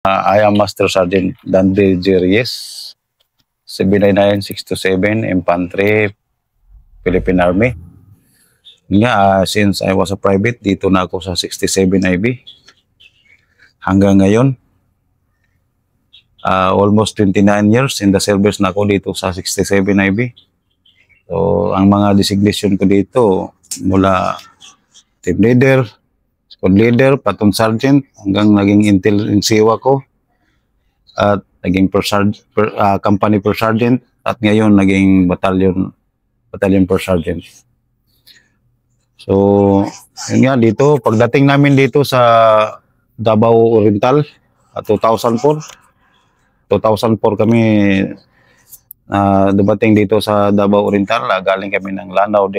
I am Master Sergeant Dandy Jerries, 799-627, Infantry, Philippine Army. Since I was a private, dito na ako sa 67 IB. Hanggang ngayon, almost 29 years in the service na ako dito sa 67 IB. So, ang mga designation ko dito, mula team leader, squad leader, platoon sergeant, hanggang naging intel NCO ko, at naging company per sergeant, at ngayon naging battalion per sergeant. So, yun nga dito, pagdating namin dito sa Davao Oriental, 2004 kami dumating dito sa Davao Oriental, galing kami ng Lanao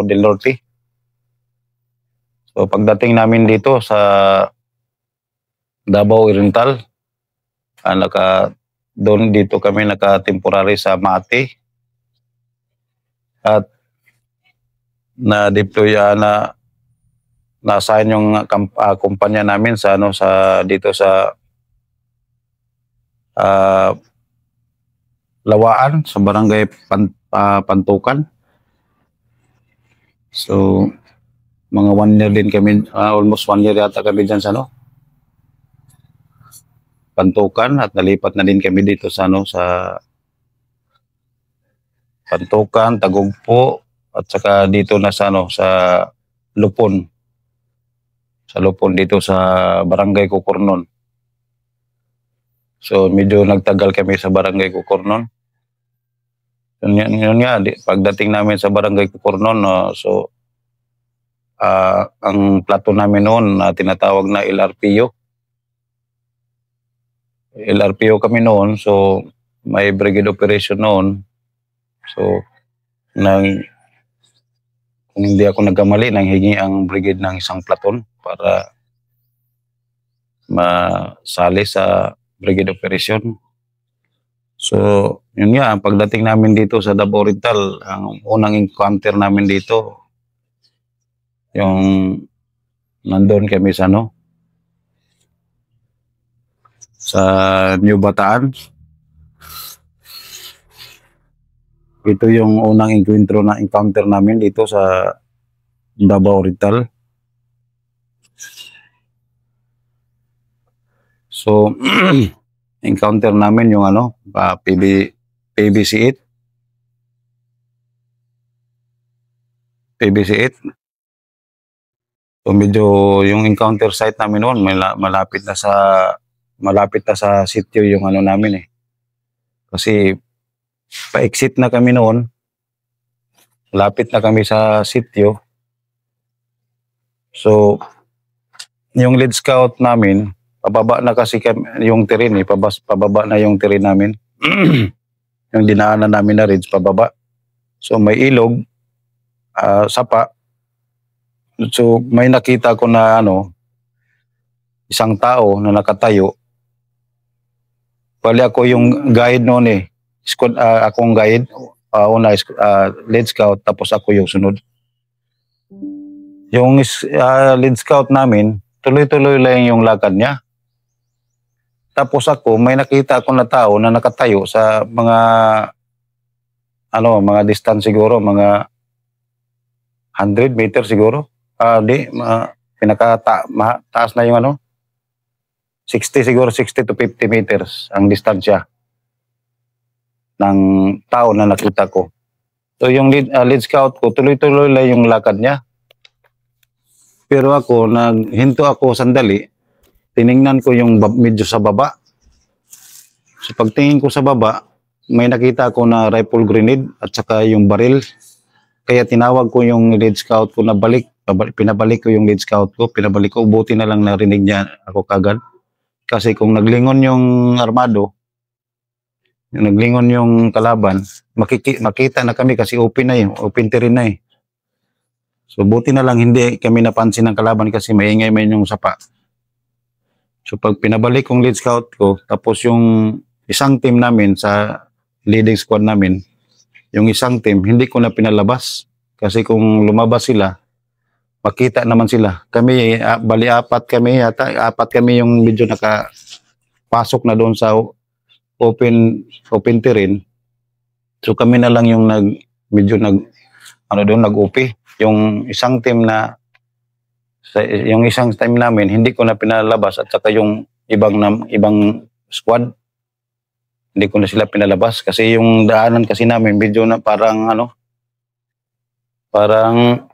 del Norte. So pagdating namin dito sa Davao Oriental, doon dito kami naka-temporary sa Mati. At na-deploy na-assign yung kumpanya namin sa dito sa Lawaan, sa barangay Pantukan. So mga 1 year din kami, almost 1 year yata kami dyan sa Pantukan, at nalipat na din kami dito sa sa Pantukan, Tagumpo, at saka dito na sa sa Lupon. Sa Lupon dito sa Barangay Kukurnon. So medyo nagtagal kami sa Barangay Kukurnon. Yun nga, pagdating namin sa Barangay Kukurnon, ang platoon namin noon tinatawag na LRPO. LRPO kami noon, so may brigade operation noon. So kung hindi ako nagkamali, nanghingi ang brigade ng isang platoon para masali sa brigade operation. So, yun nga, pagdating namin dito sa Davao Oriental, ang unang encounter namin dito, yung nandun kami sa sa New Bataan. Ito yung unang encounter namin dito sa Davao Oriental. So, encounter namin yung PBC-8. PBC-8. So, medyo yung encounter site namin noon, malapit na sa sitio yung namin Kasi pa-exit na kami noon, lapit na kami sa sitio. So, yung lead scout namin, pababa na kasi yung terrain pababa na yung terrain namin. Yung dinaanan namin na ridge, pababa. So, may ilog, sapa. So, may nakita ko na isang tao na nakatayo. Bali ako yung guide noon akong guide, lead scout, tapos ako yung sunod. Yung lead scout namin, tuloy-tuloy lang yung lakad niya. Tapos ako, may nakita ako na tao na nakatayo sa mga distance siguro, mga 100 meters siguro. Taas na yung 60 siguro, 60 to 50 meters ang distansya ng tao na nakita ko. So yung lead scout ko, tuloy-tuloy lang yung lakad niya. Pero ako, hinto ako sandali, tiningnan ko yung medyo sa baba. So pagtingin ko sa baba, may nakita ko na rifle grenade at saka yung baril. Kaya tinawag ko yung lead scout ko na pinabalik ko yung lead scout ko, buti na lang narinig niya ako kagad. Kasi kung naglingon yung armado, naglingon yung kalaban, makita na kami kasi open terrain na So buti na lang hindi kami napansin ng kalaban kasi maingay man yung sapa. So pag pinabalik kong lead scout ko, tapos yung isang team namin sa leading squad namin, yung isang team, hindi ko na pinalabas. Kasi kung lumabas sila, makita naman sila. Kami, bali apat kami yung medyo nakapasok na doon sa open terrain. So kami na lang yung nag-OP. Yung isang team namin, hindi ko na pinalabas at saka yung ibang squad, hindi ko na sila pinalabas kasi yung daanan kasi namin medyo na parang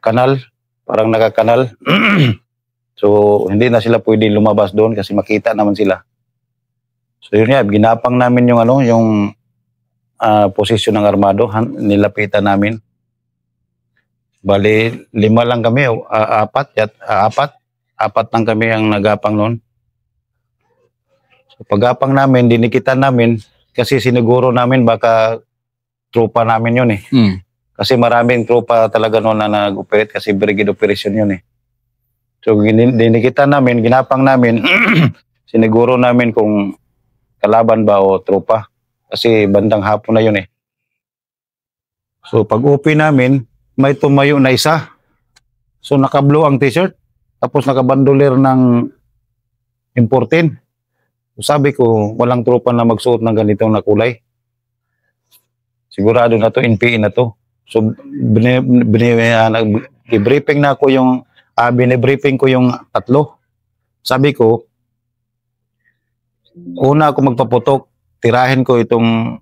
kanal, parang nakakanal. So hindi na sila pwede lumabas doon kasi makita naman sila. So yun nga, ginapang namin yung posisyon ng armado, nilapitan namin. Bali, 5 lang kami, apat lang kami ang nagapang noon. So pagapang namin, dinikitan namin kasi siniguro namin baka tropa namin yun eh. Kasi maraming tropa talaga noon na nag-operate kasi brigade operation yun eh. So dinikitan namin, ginapang namin, siniguro namin kung kalaban ba o tropa. Kasi bandang hapon na yun eh. So pag-OP namin, may tumayo na isa. So naka-blue ang t-shirt, tapos naka-bandoler ng M14. So, sabi ko, walang tropa na magsuot ng ganitong na kulay. Sigurado na to, NPE na to. So binibriefing na ako binibriefing ko yung tatlo. Sabi ko, una ako magpaputok, tirahin ko itong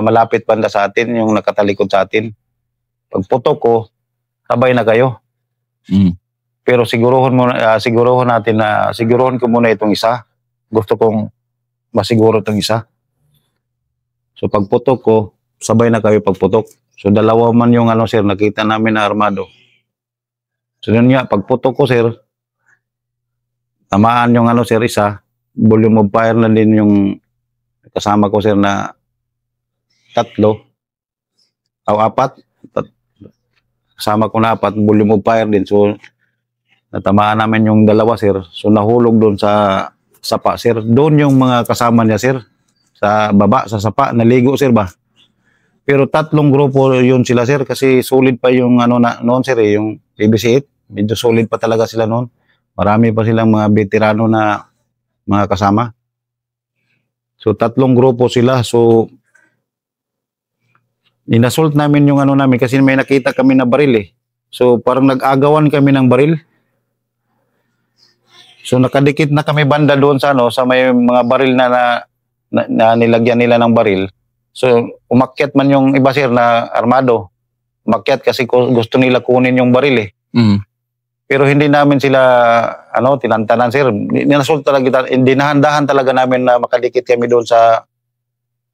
malapit banda sa atin, yung nakatalikod sa atin. Pagputok ko, sabay na kayo. Pero siguruhin ko muna itong isa. Gusto kong masiguro itong isa. So pagputok ko, sabay na kayo pagputok. So dalawa man yung sir, nakita namin na armado. So yun nga, pagputok ko sir, tamaan yung sir isa, volume of fire na din yung kasama ko sir na 3 o 4. Kasama ko na 4, volume of fire din. So natamaan namin yung dalawa sir. So nahulog doon sa sapa sir. Doon yung mga kasama niya sir. Sa baba, sa sapa, naligo sir ba. Pero 3 grupo yun sila sir kasi solid pa yung noon sir eh, yung PBC-8. Medyo solid pa talaga sila noon. Marami pa silang mga veterano na mga kasama. So 3 grupo sila. So inassault namin yung namin kasi may nakita kami na baril eh. So parang nag-agawan kami ng baril. So nakadikit na kami banda doon sa sa may mga baril na nilagyan nila ng baril. So umakyat man yung iba sir na armado. Umakyat kasi gusto nila kunin yung baril eh. Pero hindi namin sila tinantanan sir. Inassault talaga, dinahandahan talaga namin na makadikit kami doon sa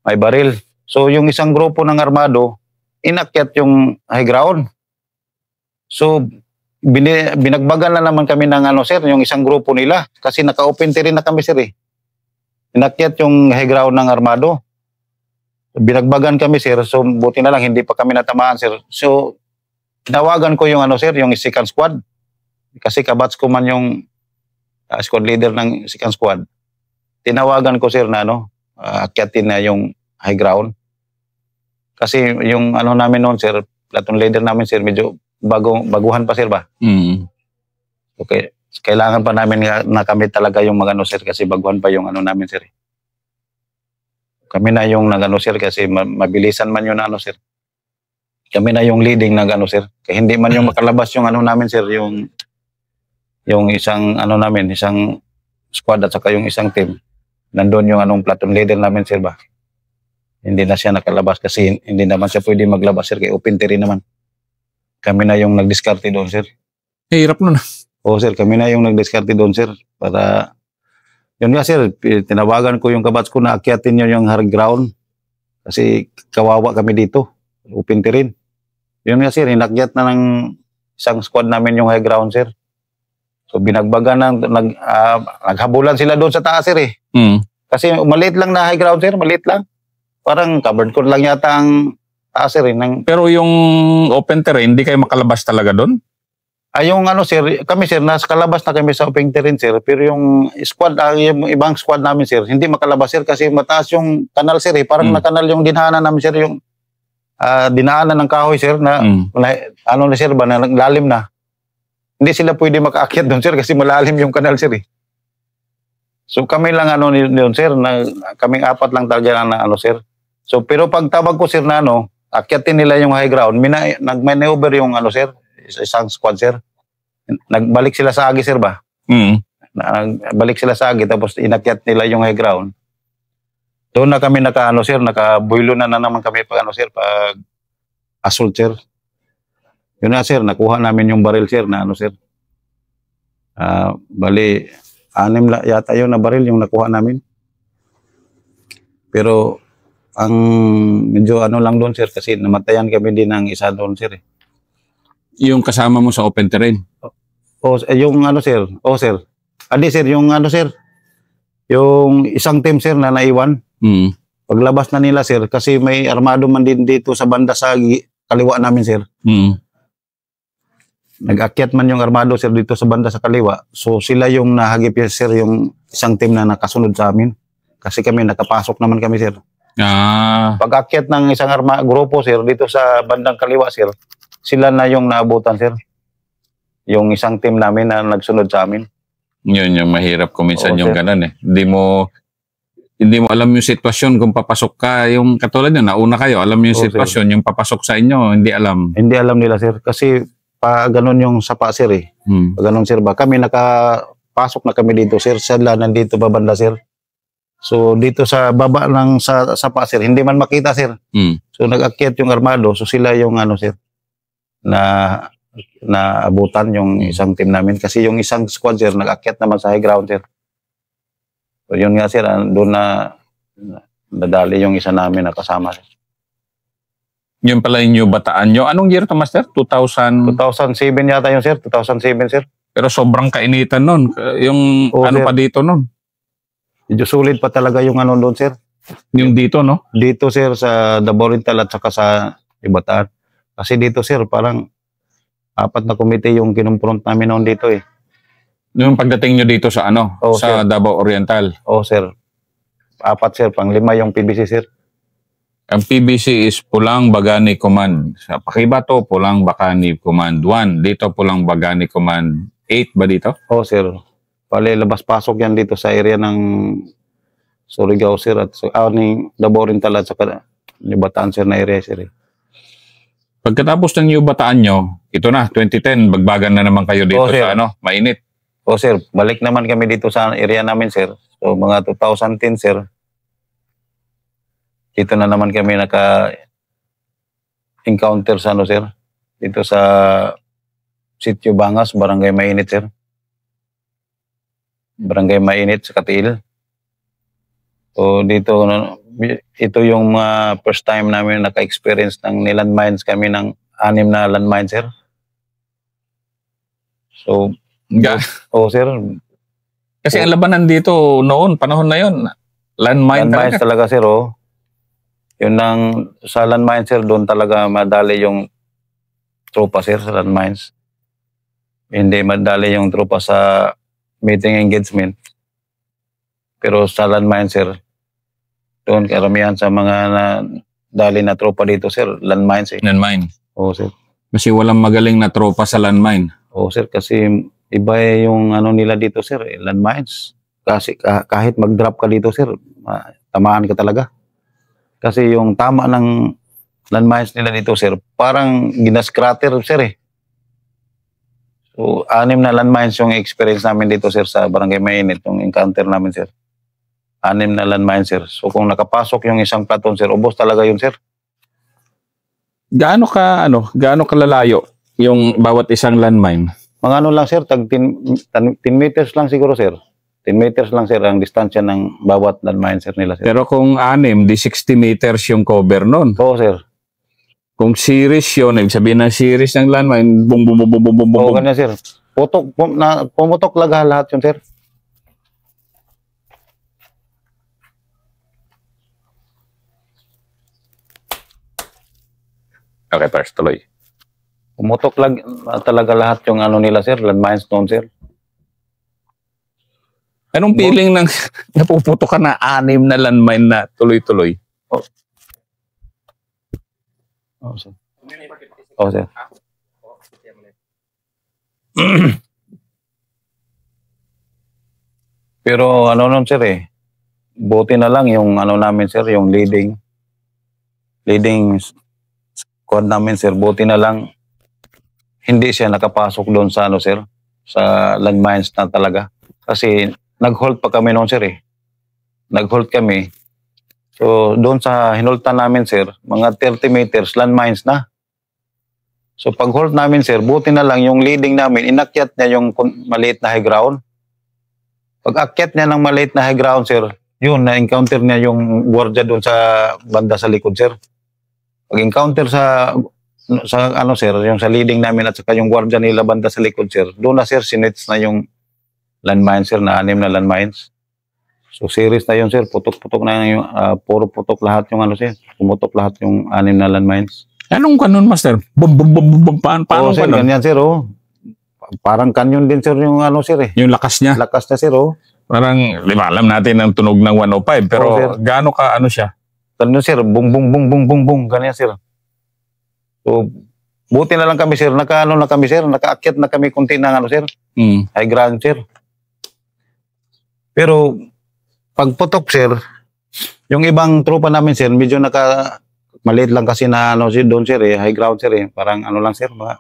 may baril. So yung isang grupo ng armado, inakyat yung high ground. So binagbagan na naman kami ng sir, yung isang grupo nila. Kasi naka-open terrain na kami sir eh. Inakyat yung high ground ng armado. Binagbagan kami sir, so buti na lang hindi pa kami natamaan sir. So tinawagan ko yung sir, yung second squad. Kasi kabats ko man yung squad leader ng second squad. Tinawagan ko sir na akyatin na yung high ground. Kasi yung namin noon sir, platoon leader namin sir, medyo baguhan pa sir ba? Okay. Kailangan pa namin na kami talaga yung mga sir kasi baguhan pa yung namin sir. Kami na yung sir kasi mabilisan man yung sir. Kami na yung leading sir. Kaya hindi man yung makalabas yung namin sir, yung isang namin, isang squad at saka yung isang team. Nandun yung platoon leader namin sir ba? Hindi na siya nakalabas kasi hindi naman siya pwede maglabas sir kaya open terrain naman. Kami na yung nagdiskarte doon sir. Hirap nun. Oo sir, kami na yung nagdiskarte doon sir para yun nga sir, tinawagan ko yung kabats ko na akyatin nyo yung high ground kasi kawawa kami dito, open terrain. Yun nga sir, inakyat na ng isang squad namin yung high ground sir. So binagbagan naghabulan sila doon sa taas sir eh. Kasi maliit lang na high ground sir, maliit lang. Parang covered ko lang yata ang taas sir eh. Pero yung open terrain, hindi kayo makalabas talaga doon? Yung sir, kami sir, nasa kalabas na kami sa open terrain sir, pero yung squad, yung ibang squad namin sir, hindi makalabas sir kasi mataas yung kanal sir eh. Parang nakanal yung dinaanan namin sir, yung dinaanan ng kahoy sir na, na sir ba, na lalim na. hindi sila pwede makaakyat doon, sir, kasi malalim yung kanal, sir, eh. So kami lang ano yun, sir, na kaming apat lang talaga na ano, sir. So pero pag tawag ko, sir, na ano, akyatin nila yung high ground, nag-maneuver yung ano, sir, isang squad, sir. Nagbalik sila sa agi, sir, ba? Mm. Nagbalik sila sa agi, tapos inakyat nila yung high ground. Doon na kami naka, ano, sir, nakabuilo na naman kami pag, ano, sir, pag assault, sir. Yun na, sir, nakuha namin yung baril, sir, na ano, sir. Bali, 6 yata yun na baril yung nakuha namin. Pero, ang medyo ano lang doon, sir, kasi namatayan kami din ng isa doon, sir, eh. Yung kasama mo sa open terrain. Yung ano, sir, sir. Adi, sir, yung ano, sir, yung isang team, sir, na naiwan. Mm. Paglabas na nila, sir, kasi may armado man din dito sa banda sa kaliwa namin, sir. Mm. Nag-akyat man yung armado, sir, dito sa banda sa kaliwa. So sila yung nahagip, sir, yung isang team na nakasunod sa amin. Kasi kami, nakapasok naman kami, sir. Pag-akyat ng isang grupo, sir, dito sa bandang kaliwa, sir, sila na yung naabutan, sir. Yung isang team namin na nagsunod sa amin. Yun yung mahirap kung minsan Oo, yung sir. ganun, eh. Hindi mo alam yung sitwasyon kung papasok ka, yung katulad nyo, nauna kayo, alam yung Oo, sitwasyon, yung papasok sa inyo, hindi alam. Hindi alam nila, sir, kasi pa ganun yung sapa, sir, eh. Mm. Pa ganun, sir, ba? Kami nakapasok na kami dito, sir. Sila nandito babanda, sir. So dito sa baba ng sa sapa, sir, hindi man makita, sir. Mm. So nag-akyat yung armado, so sila yung ano, sir, na abutan yung isang team namin. Kasi yung isang squad, sir, nag-akyat naman sa high ground, sir. So yun nga, sir, doon na nadali yung isa namin na kasama, sir. Yun pala yung new bataan nyo. Anong year to, Master? 2000? 2007 yata yun, sir. 2007, sir. Pero sobrang kainitan nun. Yung Oo, ano sir. pa dito nun? Medyo sulit pa talaga yung ano doon, sir. Yung dito, no? Dito, sir, sa Davao Oriental at saka sa Ibataan. Kasi dito, sir, parang 4 na komite yung kinumpront namin noon dito, eh. Yung pagdating nyo dito sa ano? Oo, sa sir. Davao Oriental. Sir. 4, sir. 5 yung PBC, sir. Ang PBC is Pulang Bagani Command. Sa Pakibato, Pulang Bagani Command 1. Dito, Pulang Bagani Command 8 ba dito? Sir. Pali, labas-pasok yan dito sa area ng Surigao, sir, at ng Davao Oriental at saka Bataan, sir, na area, sir. Pagkatapos ng new bataan nyo, ito na, 2010, bagbagan na naman kayo dito sir. sa ano, mainit. Sir, balik naman kami dito sa area namin, sir. So, mga 2010, sir, dito na naman kami naka-encounter sa ano, sir, dito sa Sitio Bangas, Barangay Mainit, sir. Barangay Mainit sa Katiil. So dito, ito yung first time namin naka-experience ng nilandmines kami ng 6 na landmines, sir. So, sir. Kasi ang labanan dito noon, panahon na yun, landmine Landmines talaga. Sir, Yun sa landmines, sir, doon talaga madali yung tropa, sir, sa landmines. Hindi madali yung tropa sa meeting engagement. Pero sa landmines, sir, doon karamihan sa mga dali na tropa dito, sir, landmines, eh. Landmine. Sir. Kasi walang magaling na tropa sa landmine. Sir, kasi iba yung ano nila dito, sir, landmines. Kasi kahit mag-drop ka dito, sir, tamaan ka talaga. Kasi yung tama ng landmines nila dito, sir, parang ginascratter, sir, eh. So, 6 na landmines yung experience namin dito, sir, sa Barangay Mainit, yung encounter namin, sir. 6 na landmines, sir. So, kung nakapasok yung isang platoon, sir, ubos talaga yun, sir. Gaano kalalayo yung bawat isang landmine? Mga ano lang, sir, 10 meters lang siguro, sir. 10 meters lang, sir, ang distansya ng bawat landmine, sir, nila, sir. Pero kung 6, di 60 meters yung cover nun. Sir. Kung series yun, ibig sabihin ng series ng landmine, bum bum bum bum bum bum. Ganyan, sir. Pumutok lahat yun, sir. Okay, first tuloy. Pumutok talaga lahat yung ano nila, sir, landmines noon, sir. Anong feeling ng napuputo ka na 6 na landmine na tuloy-tuloy? Sir. Sir. Pero ano nun sir eh, buti na lang yung ano namin sir, yung leading squad namin sir, buti na lang hindi siya nakapasok doon sa ano sir, sa landmines na talaga. Kasi nag-hold pa kami noon sir eh. Nag-hold kami. So doon sa hinultan namin sir, mga 30 meters landmines na. So pag hold namin sir, buti na lang yung leading namin, inakyat niya yung maliit na high ground. Pag akyat niya ng maliit na high ground sir, yun, na-encounter niya yung gwardiya doon sa banda sa likod sir. Pag encounter sa ano sir, yung sa leading namin at saka yung gwardiya nila banda sa likod sir, doon na sir, sinets na yung landmines sir, na 6 na landmines. So series na yun sir, putok-putok na yung, puro putok lahat yung ano sir, pumutok lahat yung 6 na landmines. Anong kanon, Master? Bum, bum, bum, bum, bum. Paano sir, kanon? ganyan sir oh. Parang kanyon din sir yung ano sir eh. Yung lakas niya. Lakas na sir oh. Parang, di ba, alam natin ang tunog ng 105, pero sir. gaano ka, ano siya? Kanyon sir, bung bung bung bung bung bung, ganyan sir. So, buti na lang kami sir, nakaano na kami sir, nakaakyat na kami kunti ng ano sir, high ground sir. Pero, pagputok sir, yung ibang tropa namin sir, medyo maliit lang kasi na ano sir, doon sir eh, high ground sir eh, parang ano lang sir, mga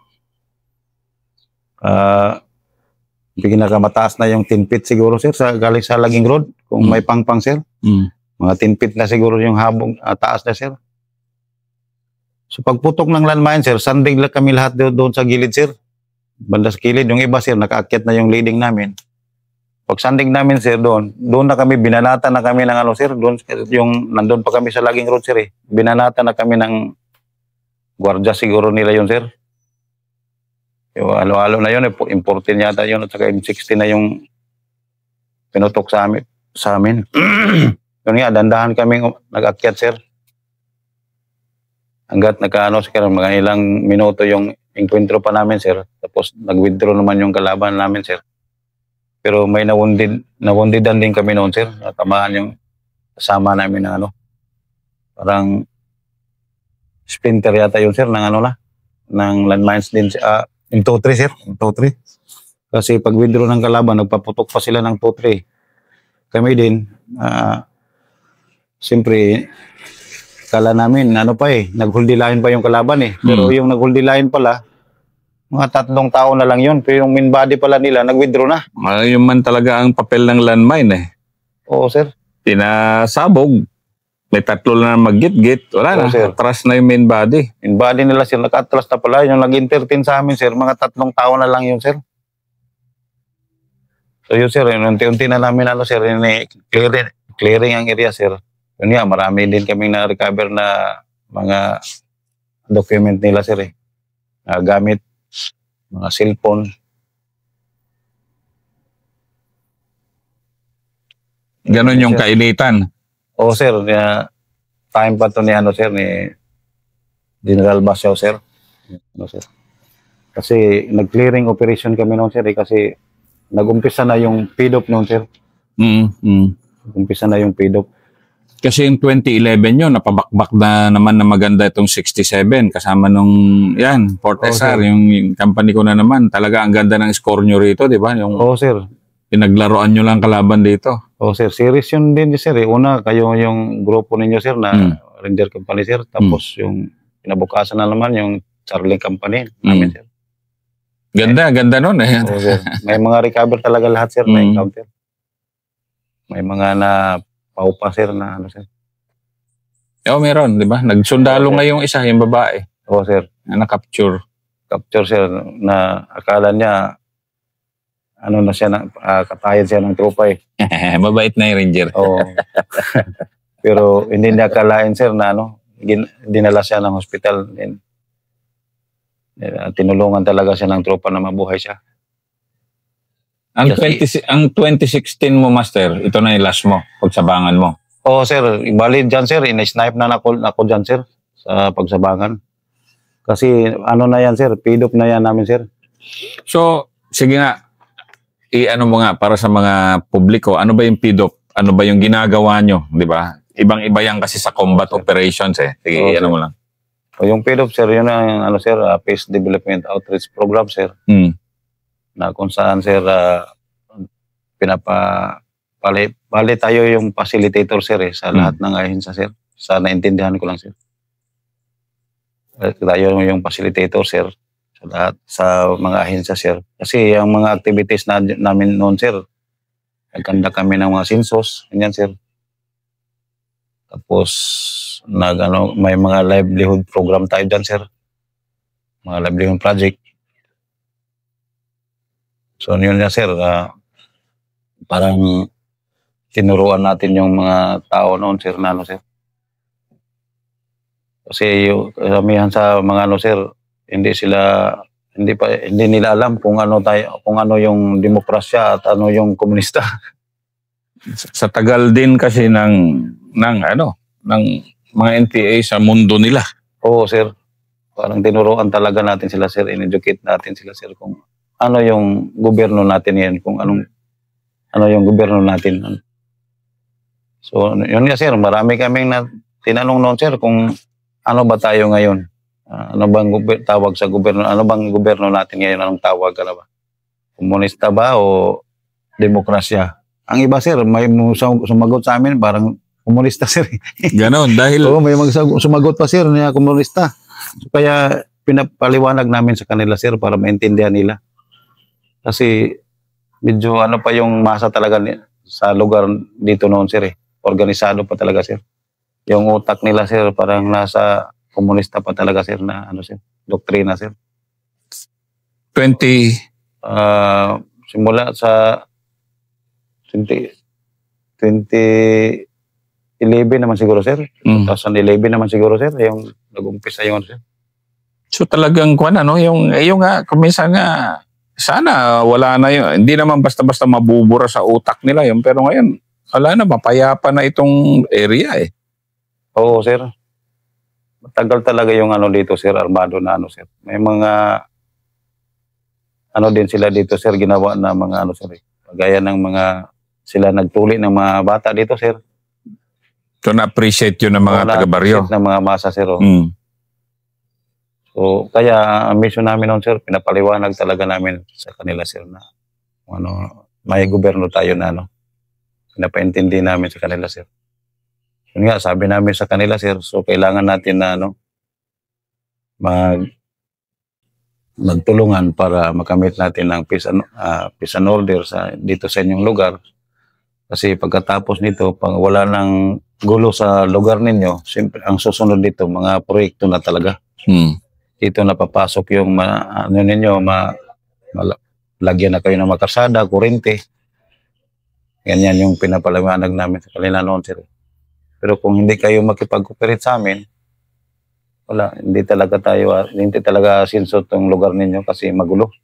pinakamataas na yung 10 feet siguro sir, galing sa Laging Road, kung may pangpang sir. Mga 10 feet na siguro yung habong taas na sir. So pagputok ng landmine sir, sandig lang kami lahat doon sa gilid sir. Banda sa gilid, yung iba sir, nakaakyat na yung leading namin. Pag sandig namin sir doon na kami, binanata na kami ng ano sir, doon yung nandun pa kami sa Laging Road sir eh. Binanata na kami ng gwardiya siguro nila yun sir. Yung halo-halo na yun, importin yata yun at saka M60 na yung pinutok sa amin. Yun nga, dandahan kami nag-akyat sir. Hanggat nagkaano sir, mga ilang minuto yung enkwentro pa namin sir. Tapos nag-withdraw naman yung kalaban namin sir. Pero may nawundidan din kami noon sir. Natamaan yung kasama namin ng ano. Parang splinter yata yun sir, ng ano na. Ng landmines din yung 2-3 sir, yung 2-3. Kasi pag withdraw ng kalaban, nagpaputok pa sila ng 2-3. Kami din, siyempre, kala namin, ano pa eh, naghuldilahin pa yung kalaban eh. Pero yung naghuldilahin pala, mga 3 tao na lang yun. Pero yung main body pala nila, nag-withdraw na. Yung man talaga ang papel ng landmine eh. Oo sir. Tinasabog. May 3 na mag-git-git. Wala na. Sir. Atras na yung main body. Main body nila sir, naka-atras na pala. Yung nag-entertain sa amin sir, mga 3 tao na lang yun sir. So yun sir, unti-unti na namin ano sir, clearing ang area sir. Yun nga, marami din kaming na-recover na mga document nila sir eh. Gamit, mga cellphone. Ganon yung kainitan. Oo sir, time pa to ni ano sir, ni General Basyaw sir. Ano sir? Kasi nag-clearing operation kami noon sir eh, kasi nag-umpisa na yung PDOP noon sir. Umpisa na yung PDOP. Kasi yung 2011 yun, napabakbak na naman na maganda itong 67 kasama nung, yan, Fort SR, yung company ko na naman. Talaga ang ganda ng score nyo rito, di ba? Oo sir. Pinaglaruan nyo lang kalaban dito. Oo sir, series yun din sir eh. Una, kayo yung grupo ninyo sir na Ranger Company sir. Tapos yung pinabukasan na naman yung Charlie Company namin sir. Ganda nun eh. Oo sir. May mga recover talaga lahat sir na encounter. May mga na paupa sir na ano sir. Oo, meron, di ba? Nagsundalo nga yung isa, yung babae. Oo sir. Na capture. Capture sir na akala niya ano na siya, katayan siya ng tropa eh. Mabait na yung Ranger. Oo. Pero hindi niya akalain sir na ano, dinala siya ng hospital. Tinulungan talaga siya ng tropa na mabuhay siya. Ang 2016 mo, Master, ito na yung last mo, pagsabangan mo. Oo sir, bali dyan sir, in-snipe na ako dyan sir, sa pagsabangan. Kasi ano na yan sir, PDOP na yan namin sir. So, sige nga, i-ano mo nga para sa mga publiko, ano ba yung PDOP? Ano ba yung ginagawa nyo, di ba? Ibang-iba yan kasi sa combat operations eh. Sige, ano mo lang. O yung PDOP sir, yun ang ano sir, Peace Development Outreach Program sir. na kung saan sir bali tayo yung facilitator sir sa lahat ng ahensya sir. Sa naintindihan ko lang sir. Tayo yung facilitator sir sa lahat sa mga ahensya sir. Kasi ang mga activities namin noon sir, nagkanda kami ng mga census, ganyan sir. Tapos may mga livelihood program tayo dyan sir. Mga livelihood project. So yun na sir, parang tinuruan natin yung mga tao noon sir na sir. Kasi yung karamihan sa mga sir, hindi nila alam kung ano yung demokrasya at ano yung komunista. Sa tagal din kasi ng mga NPA sa mundo nila. Oo sir. Parang tinuruan talaga natin sila sir, in-educate natin sila sir kung ano yung gobyerno natin yan, kung ano yung gobyerno natin. So yun nga sir, marami kaming tinanong noon sir kung ano ba tayo ngayon? Ano bang tawag sa gobyerno? Ano bang gobyerno natin ngayon? Anong tawag? Ano ba? Komunista ba o demokrasya? Ang iba sir, may sumagot sa amin parang komunista sir. Ganon, dahil... Oo, may sumagot pa sir na komunista. So, kaya pinapaliwanag namin sa kanila sir para maintindihan nila. Kasi medyo ano pa yung masa talaga sa lugar dito noon sir Organisado pa talaga sir. Yung utak nila sir parang nasa komunista pa talaga sir na sir, doktrina sir. 20 simula sa 2011 naman siguro sir. 2011 naman siguro sir yung nag-umpisa yung sir. So talagang yung nga kuminsan nga sana wala na yun. Hindi naman basta-basta mabubura sa utak nila yun, pero ngayon wala na, mapayapa na itong area Oo, sir. Matagal talaga yung dito, sir, armado na sir. May mga din sila dito, sir, ginawa na mga sir. Gaya ng mga sila nagtuli ng mga bata dito, sir. So na-appreciate yun ng mga taga-baryo. Na-appreciate ng mga masa, sir. So, kaya ang mission namin noon, sir, pinapaliwanag talaga namin sa kanila, sir, na may gobyerno tayo na pinapaintindi namin sa kanila, sir. Yun nga, sabi namin sa kanila, sir, so kailangan natin na magtulungan para makamit natin ng peace and order dito sa inyong lugar. Kasi pagkatapos nito, pag wala ng gulo sa lugar ninyo, siyempre ang susunod dito, mga proyekto na talaga. Dito napapasok yung lagyan na kayo ng makarsada, kurente. Ganyan yung pinapaliwanag namin sa kanila noon, sir. Pero kung hindi kayo makipag-cooperate sa amin, wala, hindi talaga sinso tong lugar ninyo kasi magulo.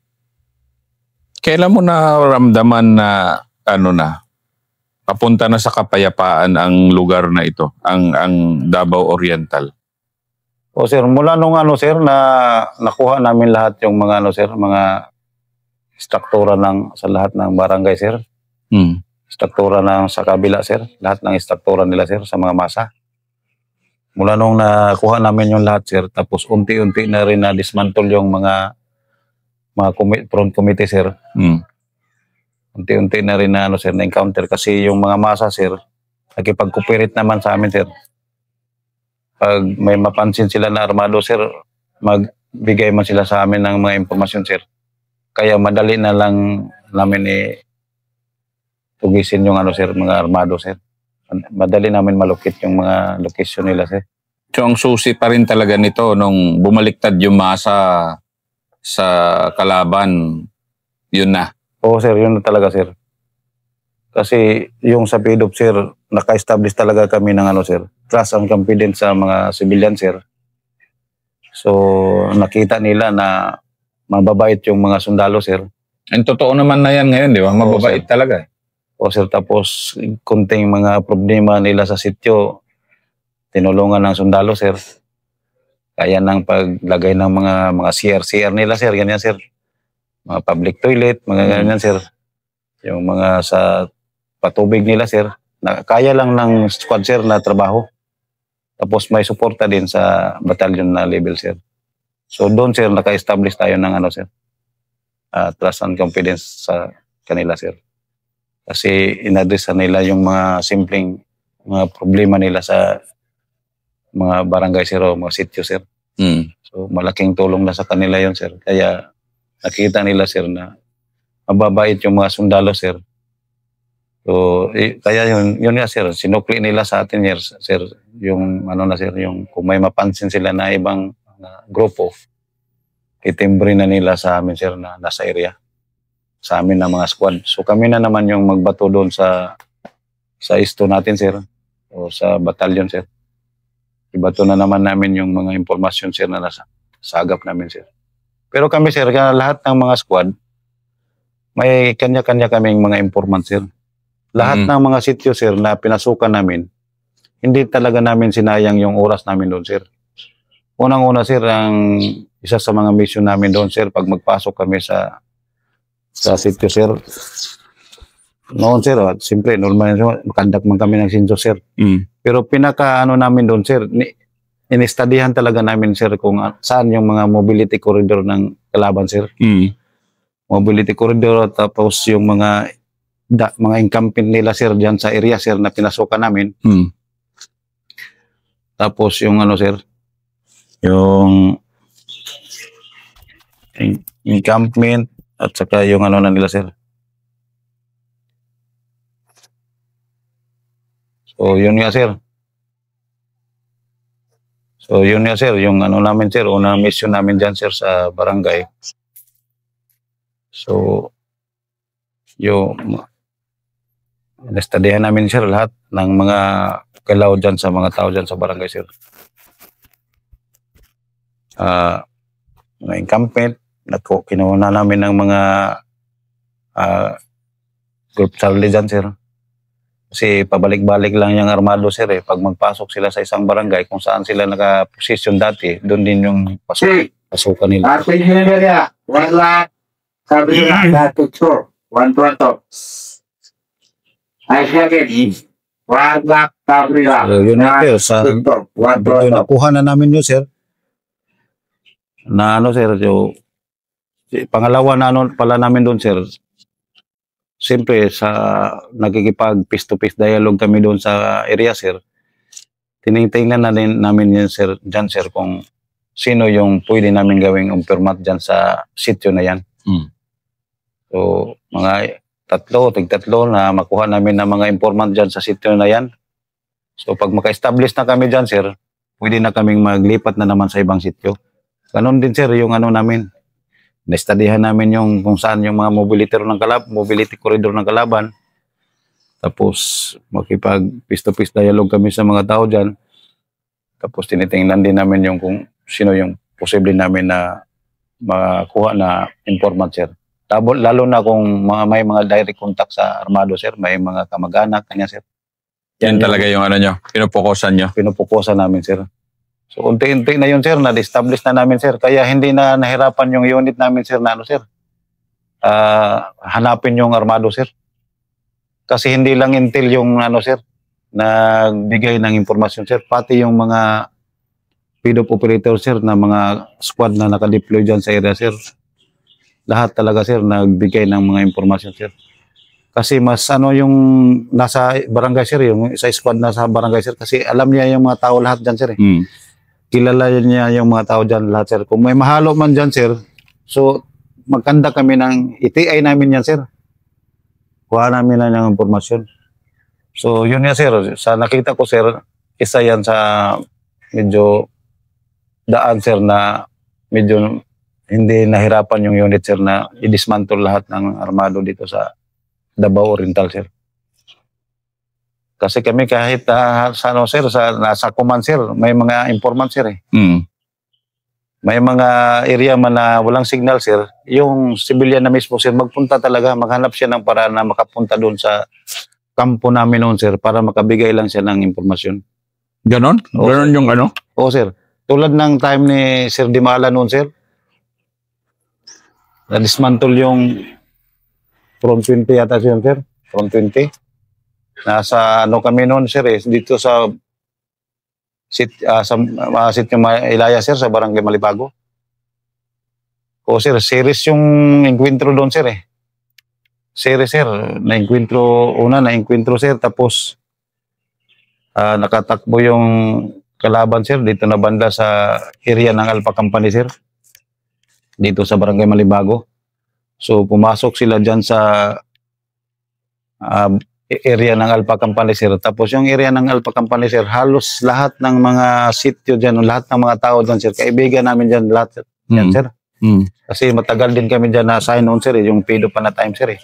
Kailan mo naramdaman na papunta na sa kapayapaan ang lugar na ito, ang Davao Oriental? O sir, mula nung sir, na nakuha namin lahat yung mga sir, mga struktura sa lahat ng barangay, sir. Struktura sa kabila, sir. Lahat ng struktura nila, sir, sa mga masa. Mula nung nakuha namin yung lahat, sir, tapos unti-unti na rin na-dismantle yung mga front committee, sir. Unti-unti na rin sir, na-encounter. Kasi yung mga masa, sir, nakipag-cooperate naman sa amin, sir. Pag may mapansin sila na armado, sir, magbigay man sila sa amin ng mga impormasyon, sir. Kaya madali na lang namin tugisin yung sir, mga armado, sir. Madali namin malukit yung mga location nila, sir. So ang susi pa rin talaga nito nung bumaliktad yung masa sa kalaban, yun na. Oo, sir, yun na talaga, sir. Kasi yung sa PDOP, sir, naka-establish talaga kami ng sir, trust and confidence sa mga civilian, sir. So, nakita nila na mababait yung mga sundalo, sir. And totoo naman na yan ngayon, di ba? Mababait talaga. O sir, tapos kunting mga problema nila sa sityo, tinulungan ng sundalo, sir. Kaya ng paglagay ng mga CR nila, sir, ganyan, sir. Mga public toilet, mga ganyan, sir. Yung mga sa patubig nila, sir. Kaya lang ng squad, sir, na trabaho. Tapos may suporta din sa batalyon na level, sir. So doon, sir, naka-establish tayo ng sir. trust and confidence sa kanila, sir. Kasi in-address nila yung mga simpleng mga problema nila sa mga barangay, sir, o mga sityo, sir. So malaking tulong na sa kanila yon, sir. Kaya nakita nila, sir, na mababait yung mga sundalo, sir. So kaya yun nga, sir, sinukli nila sa atin, sir, yung sir, yung kung may mapansin sila na ibang grupo, itimbre na nila sa amin, sir, na nasa area sa amin na mga squad. So kami na naman yung magbato doon sa isto natin, sir, o sa batalyon, sir. Ibato na naman namin yung mga impormasyon, sir, na nasa sagap namin, sir. Pero kami, sir, lahat ng mga squad, may kanya-kanya kaming mga informant, sir. Lahat ng mga sityo, sir, na pinasukan namin, hindi talaga namin sinayang yung oras namin doon, sir. Unang-una, sir, ang isa sa mga mission namin doon, sir, pag magpasok kami sa sityo, sir, noon, sir, siyempre, normal, makandak man kami ng sinso, sir. Pero namin doon, sir, in-studyhan talaga namin, sir, kung saan yung mga mobility corridor ng kalaban, sir. Mobility corridor, tapos yung mga encampment nila, sir, dyan sa area, sir, na pinasukan namin. Tapos yung sir, yung encampment at saka yung na nila, sir. So yun nga, sir. Yung namin, sir, unang mission namin dyan, sir, sa barangay. So yung nastudihan namin, sir, lahat ng mga galaw dyan sa mga tao dyan sa barangay, sir. Mga encampment, kinuha namin ng mga group Charlie dyan, sir. Kasi pabalik-balik lang yung armado, sir, eh. Pag magpasok sila sa isang barangay, kung saan sila naka-position dati, doon din yung pasukan nila. Wala. Sabi nila, dati, sir. 1-2. Ay, sige. Wala. Sabi nila. So, yun na, sir. Nakuha na namin yun, sir. Na sir, yung pangalawa na pala namin doon, sir. Siyempre, sa nagkikipag face-to-face dialogue kami doon sa area, sir. Tinitingnan na namin yan, sir, dyan, sir, kung sino yung pwede namin gawing umpermat dyan sa sityo na yan. So, mga tig-tatlo na makuha namin ng mga informant dyan sa sityo na yan. So, pag maka-establish na kami dyan, sir, pwede na kaming maglipat na naman sa ibang sityo. Ganon din, sir, yung namin. Na-studyhan namin yung kung saan yung mga mobility corridor ng kalaban. Tapos, makipag face-to-face dialogue kami sa mga tao dyan. Tapos, tinitingnan din namin yung kung sino yung posible namin na makuha na informant, sir. Lalo na kung may mga direct contact sa armado, sir, may mga kamag-anak, kanya, sir. Yan talaga yung nyo, pinupokusan nyo? Pinupokusan namin, sir. So, unti-unti na yun, sir, na-establish na namin, sir. Kaya hindi na nahirapan yung unit namin, sir, na sir, hanapin yung armado, sir. Kasi hindi lang intel yung, sir, nagbigay ng informasyon, sir. Pati yung mga PDOP operator, sir, na mga squad na nakadeploy dyan sa area, sir. Lahat talaga, sir, nagbigay ng mga informasyon, sir. Kasi mas yung nasa barangay, sir, yung isa squad na sa barangay, sir. Kasi alam niya yung mga tao lahat dyan, sir, eh. Kilala niya yung mga tao dyan lahat, sir. Kung may mahalo man dyan, sir, so magkanda kami ng ETI namin yan, sir. Kuha namin na ng informasyon. So yun nga, sir. Sa nakita ko, sir, isa yan sa medyo daan, sir, na medyo hindi nahirapan yung unit, sir, na i-dismantle lahat ng armado dito sa Davao Oriental, sir. Kasi kami kahit sir, nasa command, sir, may mga informant, sir, eh. May mga area man na walang signal, sir, yung civilian na mismo, sir, magpunta talaga, maghanap siya ng paraan na makapunta doon sa kampo namin noon, sir, para makabigay lang siya ng impormasyon. Ganon? Ganon yung Oo, sir. Tulad ng time ni Sir Dimala noon, sir, na-dismantle yung Front 20 yata siya, sir. Front 20. Nasa kami noon, sir, eh, dito sa sitio Ilaya, sir, sa Barangay Malibago. O sir, series yung encuentro doon sir eh. Series sir, na-encuentro sir, tapos nakatakbo yung kalaban sir dito na banda sa area ng Alpha Company sir. Dito sa Barangay Malibago. So pumasok sila dyan sa area ng Alpha Company sir. Tapos yung area ng Alpha Company sir, halos lahat ng mga sityo dyan, lahat ng mga tao dyan sir, kaibigan namin dyan lahat yan sir. Kasi matagal din kami dyan na-assign noon sir, yung pedo pa na time sir eh.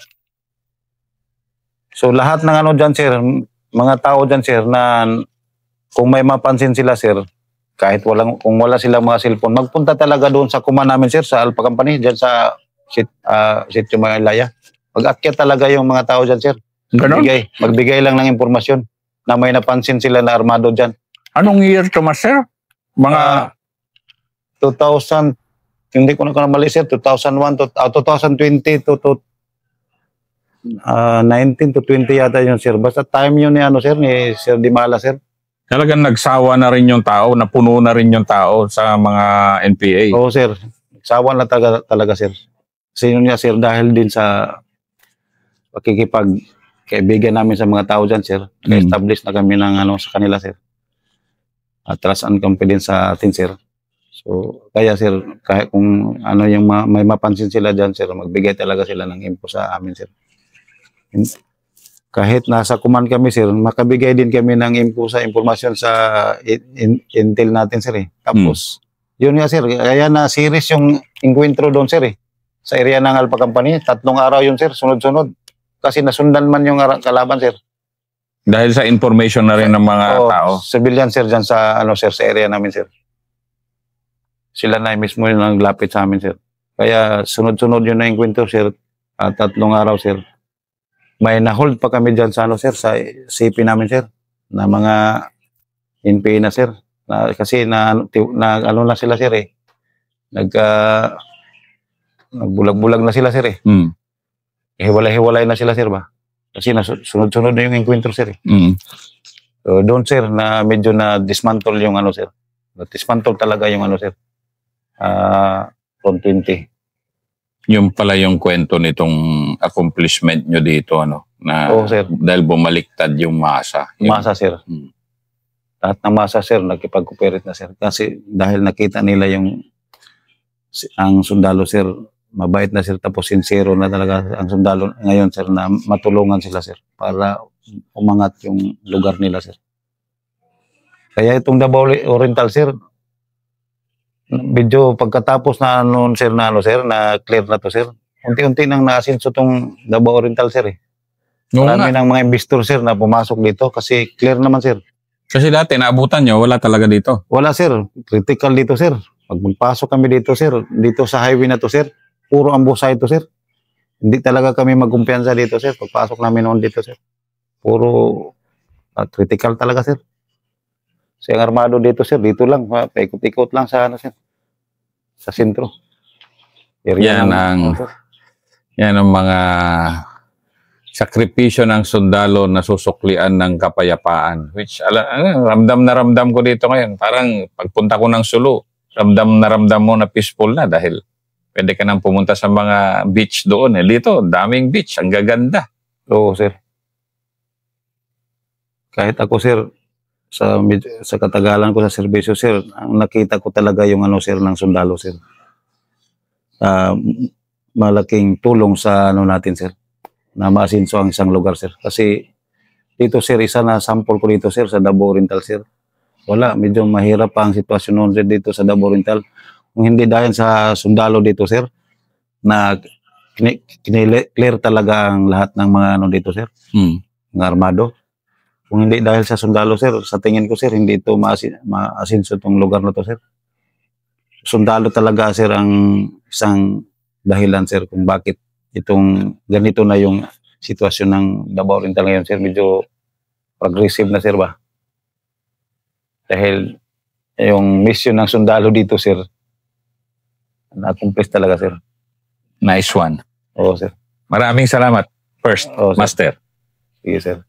So lahat ng ano dyan sir, mga tao dyan sir, na kung may mapansin sila sir, kahit kung wala silang mga cellphone, magpunta talaga doon sa kuma namin sir, sa Alpha Company, dyan sa sityo mga Ilaya. Mag-akyat talaga yung mga tao dyan sir. Ganon? Magbigay lang ng impormasyon na may napansin sila na armado dyan. Anong year to, Master? Mga 2000, hindi ko na mali sir, 2001 to 2020 to 19 to 20 yata yun sir. Basta time yun ni sir, ni Sir Dimala sir. talagang nagsawa na rin yung tao, napuno na rin yung tao sa mga NPA. Oo sir, sawa na talaga sir. Kasi yun nga sir, dahil din sa pakikipag-kaibigan namin sa mga tao dyan sir, establish na kami ng sa kanila sir. Trust and confidence sa atin sir. So, kaya sir, kahit kung yung may mapansin sila dyan sir, magbigay talaga sila ng info sa amin sir. Kahit nasa command kami sir, makabigay din kami ng info sa informasyon sa intel natin sir eh. Tapos, yun nga sir, kaya na series yung encuentro doon sir eh. Sa area ng Alpha Company, 3 araw yun sir, sunod-sunod. Kasi nasundan man yung kalaban sir. Dahil sa information na rin ng mga tao. Civilian sir dyan sa, sir, sa area namin sir. Sila na mismo yung naglapit sa amin sir. Kaya sunod-sunod yun na encuentro sir, 3 araw sir. May na-hold pa kami dyan sa sir, sa CP namin sir, na mga NPA na sir. Kasi na sila sir eh. Nagbulag-bulag na sila sir eh. Hiwalay-hiwalay na sila sir ba? Kasi sunod-sunod na yung encuentro sir eh. So doon sir, na medyo na dismantle yung sir. Dismantle talaga yung sir. From 20. Yung pala yung kwento nitong accomplishment nyo dito, na sir. Dahil bumaliktad yung masa. Masa, sir. Lahat ng masa, sir, nagkipag-cooperate na, sir. Kasi dahil nakita nila ang sundalo, sir, mabait na, sir, tapos sincero na talaga ang sundalo ngayon, sir, na matulungan sila, sir, para umangat yung lugar nila, sir. Kaya itong Davao Oriental, sir, medyo pagkatapos na sir, na clear na to sir. Unti-unti nang naasinso tong Davao Oriental sir eh. Marami ng mga investor sir na pumasok dito kasi clear naman sir. Kasi dati naabutan nyo, wala talaga dito. Wala sir, critical dito sir. Pag magpasok kami dito sir, dito sa highway na to sir, puro ambusay to sir. Hindi talaga kami magkumpiyansa dito sir, pagpasok namin noon dito sir. Puro critical talaga sir. Kasi ang armado dito sir, dito lang, paikot-ikot lang sa sir. Sa sentro. Yan ang mga sakripisyo ng sundalo na susuklian ng kapayapaan. Which, ramdam na ramdam ko dito ngayon. Parang pagpunta ko ng Sulu, ramdam na ramdam mo na peaceful na dahil pwede ka nang pumunta sa mga beach doon. Dito, daming beach. Ang gaganda. Oo, sir. Kahit ako, sir, sa katagalan ko sa serbisyo, sir, ang nakita ko talaga yung sir, ng sundalo, sir. Malaking tulong sa natin, sir, na maasinso ang isang lugar, sir. Kasi dito, sir, isa na sample ko dito, sir, sa Davao Oriental, sir. Wala, medyo mahirap pa ang sitwasyon noon, sir, dito sa Davao Oriental. Kung hindi dahil sa sundalo dito, sir, na clear talaga ang lahat ng mga dito, sir, ng armado. Kung hindi dahil sa sundalo, sir, sa tingin ko, sir, hindi ito maasinso itong lugar na to, sir. Sundalo talaga, sir, ang isang dahilan, sir, kung bakit itong ganito na yung sitwasyon ng Davao Oriental ngayon, sir. Medyo progressive na, sir, ba? Dahil yung mission ng sundalo dito, sir, na-accomplish talaga, sir. Nice one. Oo, sir. Maraming salamat. First, Oo, sir. Master. Sige, sir.